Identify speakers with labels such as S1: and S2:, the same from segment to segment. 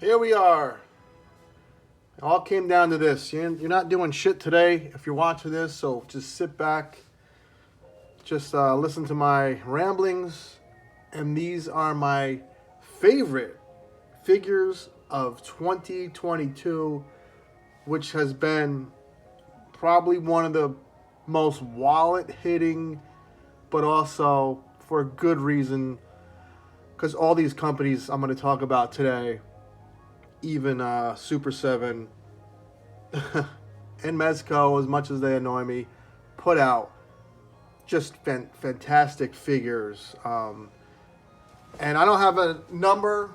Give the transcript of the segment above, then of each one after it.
S1: Here we are. It all came down to this. You're not doing shit today if you're watching this, so just sit back. Just listen to my ramblings. And these are my favorite figures of 2022, which has been probably one of the most wallet-hitting, but also for a good reason, because all these companies I'm going to talk about today, even Super 7 and Mezco, as much as they annoy me, put out just fantastic figures. And I don't have a number,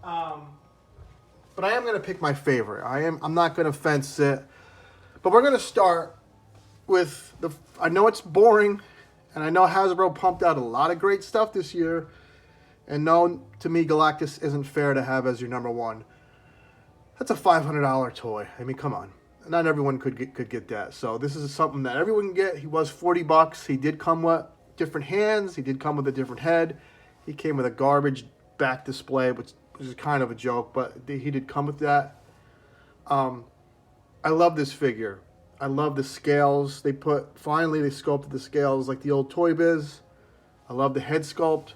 S1: but I am going to pick my favorite. I'm not going to fence it, but we're going to start with I know it's boring, and I know Hasbro pumped out a lot of great stuff this year. And no, to me, Galactus isn't fair to have as your number one. That's a $500 toy. I mean, come on. Not everyone could get that. So this is something that everyone can get. He was $40. He did come with different hands. He did come with a different head. He came with a garbage back display, which is kind of a joke, but he did come with that. I love this figure. I love the scales. Finally they sculpted the scales like the old Toy Biz. I love the head sculpt.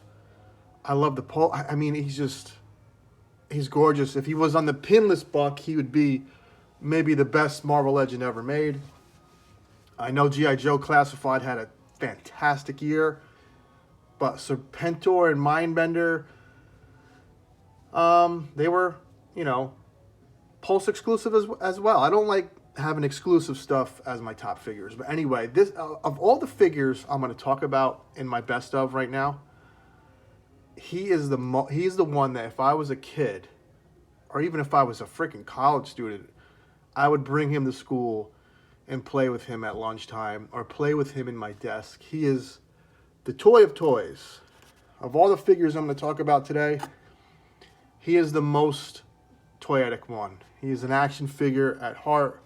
S1: I love the pole. I mean, he's gorgeous. If he was on the pinless buck, he would be maybe the best Marvel Legend ever made. I know G.I. Joe Classified had a fantastic year, but Serpentor and Mindbender, they were, Pulse exclusive as well. I don't like having exclusive stuff as my top figures. But anyway, this of all the figures I'm going to talk about in my best of right now, he's the one that if I was a kid, or even if I was a freaking college student, I would bring him to school and play with him at lunchtime or play with him in my desk. He is the toy of toys. Of all the figures I'm going to talk about today, he is the most toyetic one. He is an action figure at heart.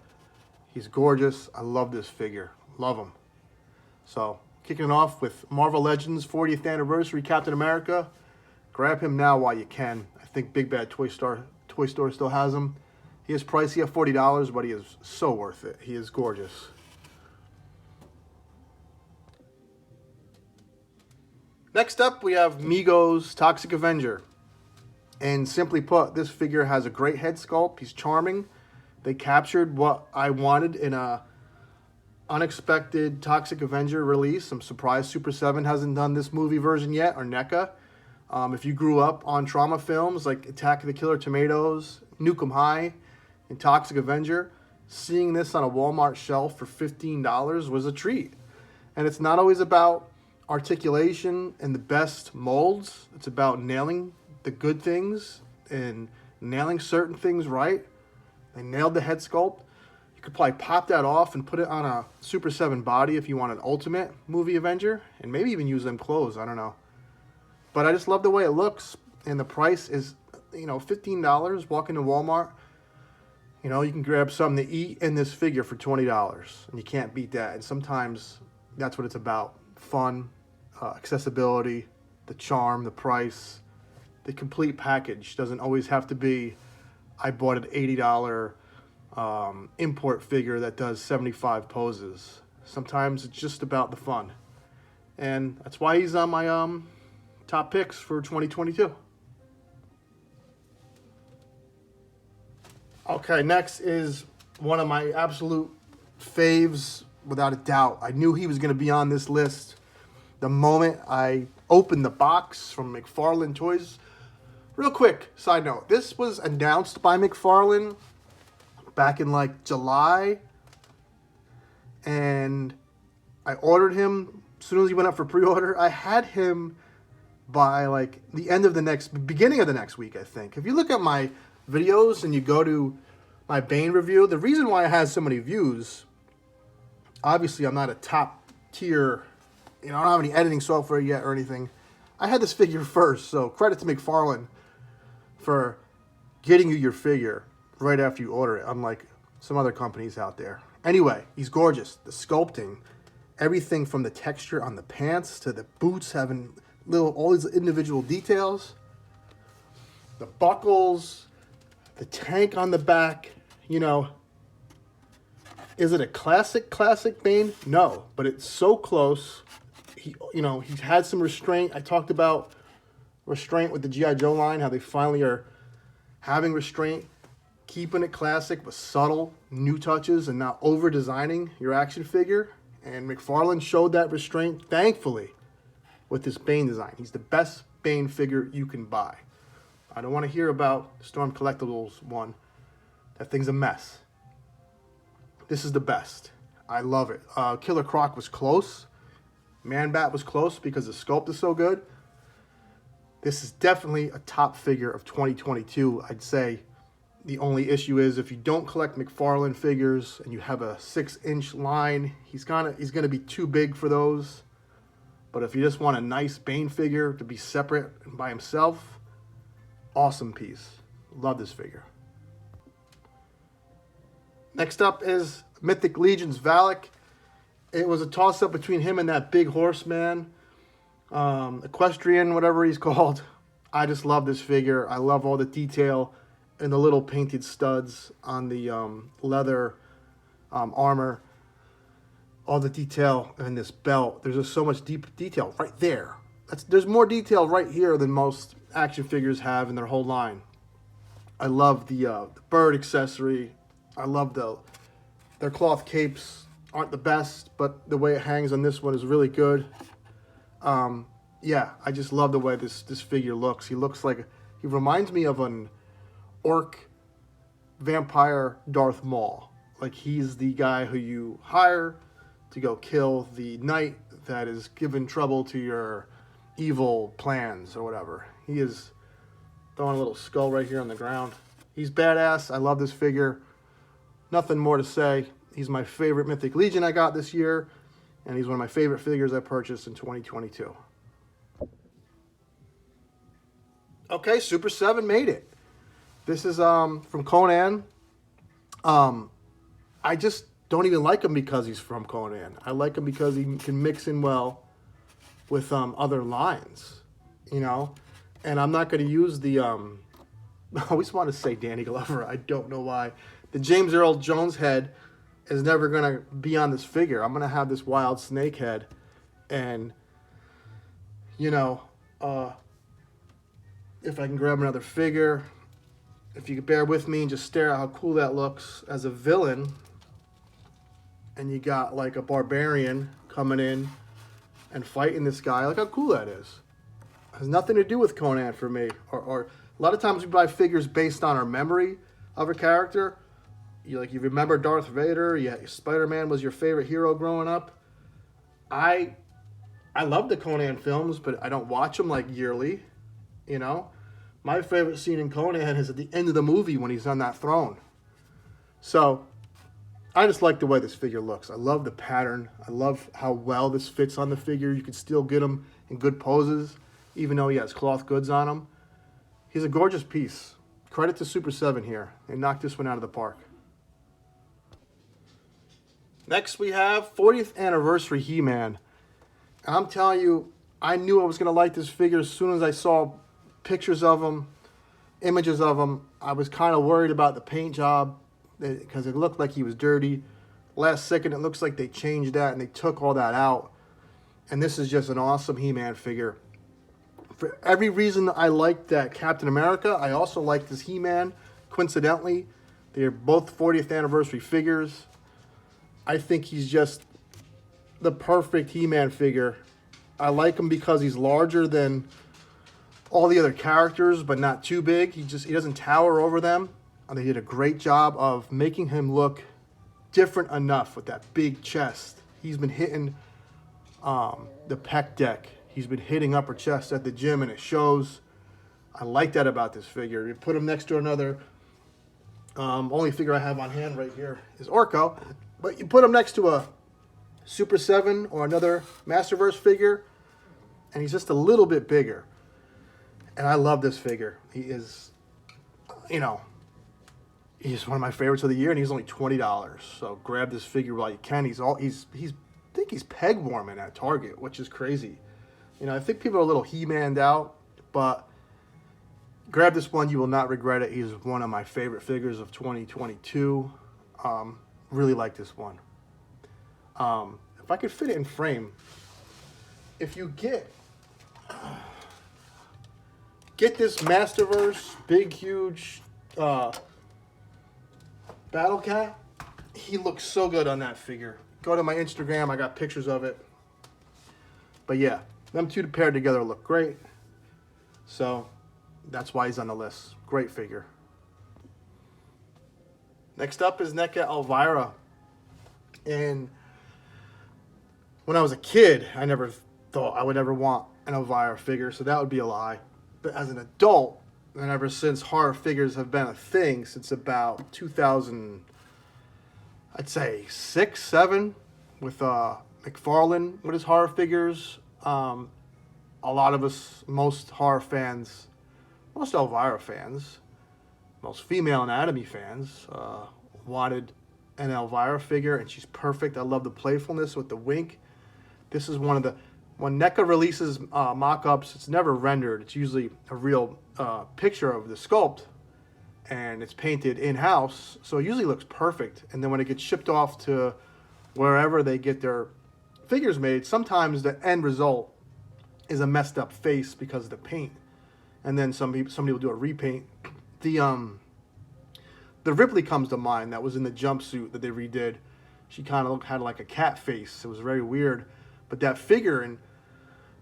S1: He's gorgeous. I love this figure. Love him. So, kicking it off with Marvel Legends 40th Anniversary Captain America. Grab him now while you can. I think Big Bad Toy Store still has him. He is pricey at $40, but he is so worth it. He is gorgeous. Next up, we have Migos Toxic Avenger. And simply put, this figure has a great head sculpt. He's charming. They captured what I wanted in a unexpected Toxic Avenger release. I'm surprised Super 7 hasn't done this movie version yet, or NECA. If you grew up on trauma films like Attack of the Killer Tomatoes, Nuke 'Em High, and Toxic Avenger, seeing this on a Walmart shelf for $15 was a treat. And it's not always about articulation and the best molds. It's about nailing the good things and nailing certain things right. They nailed the head sculpt. You could probably pop that off and put it on a Super 7 body if you want an Ultimate movie Avenger, and maybe even use them clothes. I don't know. But I just love the way it looks, and the price is, $15. Walk into Walmart, you can grab something to eat in this figure for $20, and you can't beat that. And sometimes that's what it's about: fun, accessibility, the charm, the price, the complete package. Doesn't always have to be, I bought an $80 import figure that does 75 poses. Sometimes it's just about the fun, and that's why he's on my top picks for 2022. Okay, next is one of my absolute faves, without a doubt. I knew he was going to be on this list the moment I opened the box from McFarlane Toys. Real quick, side note, this was announced by McFarlane back in July, and I ordered him as soon as he went up for pre-order. I had him by the beginning of the next week, I think. If you look at my videos and you go to my Bane review, the reason why it has so many views, obviously I'm not a top tier, I don't have any editing software yet or anything. I had this figure first, so credit to McFarlane for getting you your figure right after you order it, unlike some other companies out there. Anyway, he's gorgeous. The sculpting, everything from the texture on the pants to the boots having all these individual details. The buckles, the tank on the back, you know. Is it a classic Bane? No, but it's so close. He's had some restraint. I talked about restraint with the G.I. Joe line, how they finally are having restraint, keeping it classic with subtle new touches and not over-designing your action figure. And McFarlane showed that restraint, thankfully, with this Bane design. He's the best Bane figure you can buy. I don't want to hear about Storm Collectibles one. That thing's a mess. This is the best. I love it. Killer Croc was close. Man-Bat was close because the sculpt is so good. This is definitely a top figure of 2022. I'd say the only issue is if you don't collect McFarlane figures and you have a 6-inch line, he's gonna be too big for those. But if you just want a nice Bane figure to be separate and by himself, awesome piece. Love this figure. Next up is Mythic Legion's Valak. It was a toss-up between him and that big horseman, equestrian, whatever he's called. I just love this figure. I love all the detail and the little painted studs on the leather armor. All the detail in this belt. There's just so much deep detail right there. There's more detail right here than most action figures have in their whole line. I love the bird accessory. I love their cloth capes. Aren't the best, but the way it hangs on this one is really good. Yeah, I just love the way this figure looks. He reminds me of an orc vampire Darth Maul. Like he's the guy who you hire to go kill the knight that is giving trouble to your evil plans or whatever. He is throwing a little skull right here on the ground. He's badass. I love this figure. Nothing more to say. He's my favorite Mythic Legion I got this year, and he's one of my favorite figures I purchased in 2022. Okay, Super 7 made it. This is from Conan. I just don't even like him because he's from Conan. I like him because he can mix in well with other lines, you know? And I'm not going to use the... I always want to say Danny Glover. I don't know why. The James Earl Jones head is never going to be on this figure. I'm going to have this wild snake head. And, you know, if I can grab another figure, if you could bear with me and just stare at how cool that looks as a villain. And you got like a barbarian coming in and fighting this guy. Look how cool that is. It has nothing to do with Conan for me. Or a lot of times we buy figures based on our memory of a character. You remember Darth Vader. Yeah, Spider-Man was your favorite hero growing up. I love the Conan films, but I don't watch them like yearly. You know, my favorite scene in Conan is at the end of the movie when he's on that throne. So I just like the way this figure looks. I love the pattern. I love how well this fits on the figure. You can still get him in good poses, even though he has cloth goods on him. He's a gorgeous piece. Credit to Super 7 here. They knocked this one out of the park. Next we have 40th Anniversary HeMan. I'm telling you, I knew I was going to like this figure as soon as I saw pictures of him, images of him. I was kind of worried about the paint job because it looked like he was dirty. Last second, it looks like they changed that and they took all that out. And this is just an awesome HeMan figure. For every reason I liked that Captain America, I also like this HeMan. Coincidentally, they're both 40th Anniversary figures. I think he's just the perfect HeMan figure. I like him because he's larger than all the other characters, but not too big. He doesn't tower over them. And they did a great job of making him look different enough with that big chest. He's been hitting the pec deck. He's been hitting upper chest at the gym, and it shows. I like that about this figure. You put him next to another. Only figure I have on hand right here is Orko. But you put him next to a Super 7 or another Masterverse figure, and he's just a little bit bigger. And I love this figure. He is, you know, he's one of my favorites of the year, and he's only $20. So grab this figure while you can. I think he's peg warming at Target, which is crazy. You know, I think people are a little He-Man'd out, but Grab this one. You will not regret it. He's one of my favorite figures of 2022. Really like this one. If I could fit it in frame, if you get this Masterverse, big, huge Battle Cat, he looks so good on that figure. Go to my Instagram. I got pictures of it. But yeah, them two paired together look great. So that's why he's on the list. Great figure. Next up is NECA Elvira. And when I was a kid, I never thought I would ever want an Elvira figure, so that would be a lie. But as an adult, and ever since horror figures have been a thing since about 2000, I'd say 6, 7, with McFarlane with his horror figures. A lot of us, most horror fans, most Elvira fans, most female anatomy fans, wanted an Elvira figure, and she's perfect. I love the playfulness with the wink. This is one of the, when NECA releases mock-ups, it's never rendered. It's usually a real picture of the sculpt, and it's painted in-house, so it usually looks perfect. And then when it gets shipped off to wherever they get their figures made, sometimes the end result is a messed up face because of the paint. And then somebody will do a repaint. The Ripley comes to mind that was in the jumpsuit that they redid. She kind of had like a cat face. It was very weird. But that figure in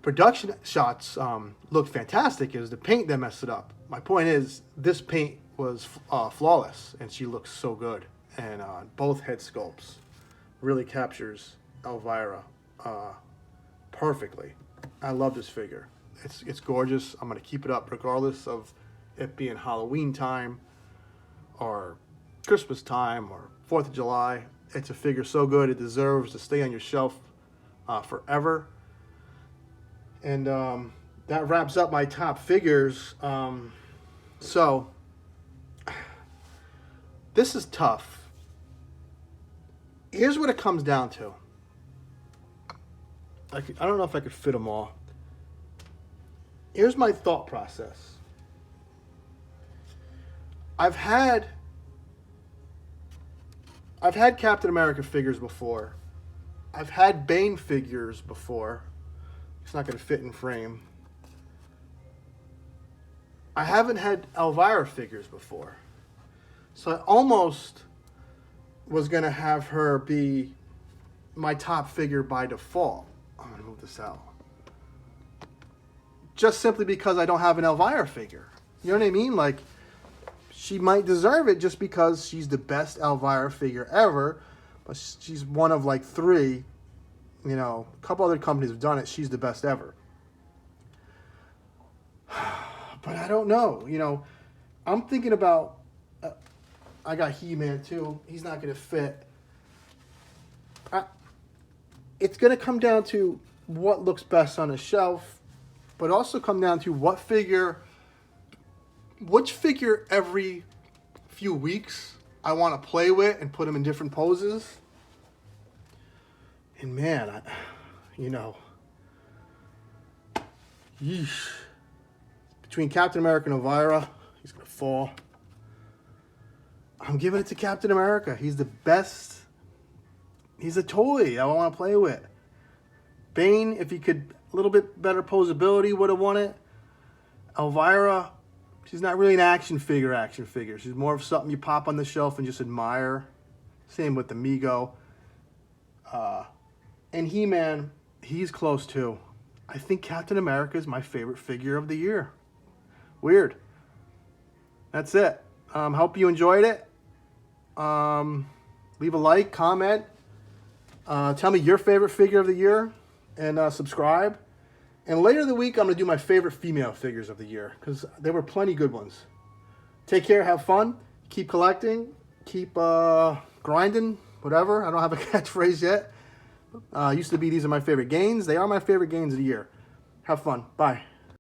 S1: production shots looked fantastic. It was the paint that messed it up. My point is, this paint was flawless, and she looks so good. And both head sculpts really captures Elvira perfectly. I love this figure. It's gorgeous. I'm going to keep it up regardless of it being Halloween time or Christmas time or 4th of July. It's a figure so good, it deserves to stay on your shelf forever. And that wraps up my top figures. So this is tough. Here's what it comes down to. I don't know if I could fit them all. Here's my thought process. I've had Captain America figures before. I've had Bane figures before. It's not going to fit in frame. I haven't had Elvira figures before. So I almost was going to have her be my top figure by default. I'm going to move this out. Just simply because I don't have an Elvira figure. You know what I mean? Like, she might deserve it just because she's the best Elvira figure ever. But she's one of like 3. You know, a couple other companies have done it. She's the best ever. But I don't know. You know, I'm thinking about... I got HeMan too. He's not going to fit. It's going to come down to what looks best on a shelf. But also come down to which figure every few weeks I want to play with and put them in different poses. And man, yeesh. Between Captain America and Elvira, he's going to fall. I'm giving it to Captain America. He's the best. He's a toy I want to play with. Bane, if he could, a little bit better posability, would have won it. Elvira, she's not really an action figure. She's more of something you pop on the shelf and just admire. Same with the Migos. And HeMan, he's close too. I think Captain America is my favorite figure of the year. Weird. That's it. Hope you enjoyed it. Leave a like, comment. Tell me your favorite figure of the year. And subscribe. And later in the week, I'm going to do my favorite female figures of the year, because there were plenty good ones. Take care, have fun, keep collecting, keep grinding, whatever. I don't have a catchphrase yet. Used to be these are my favorite gains. They are my favorite gains of the year. Have fun. Bye.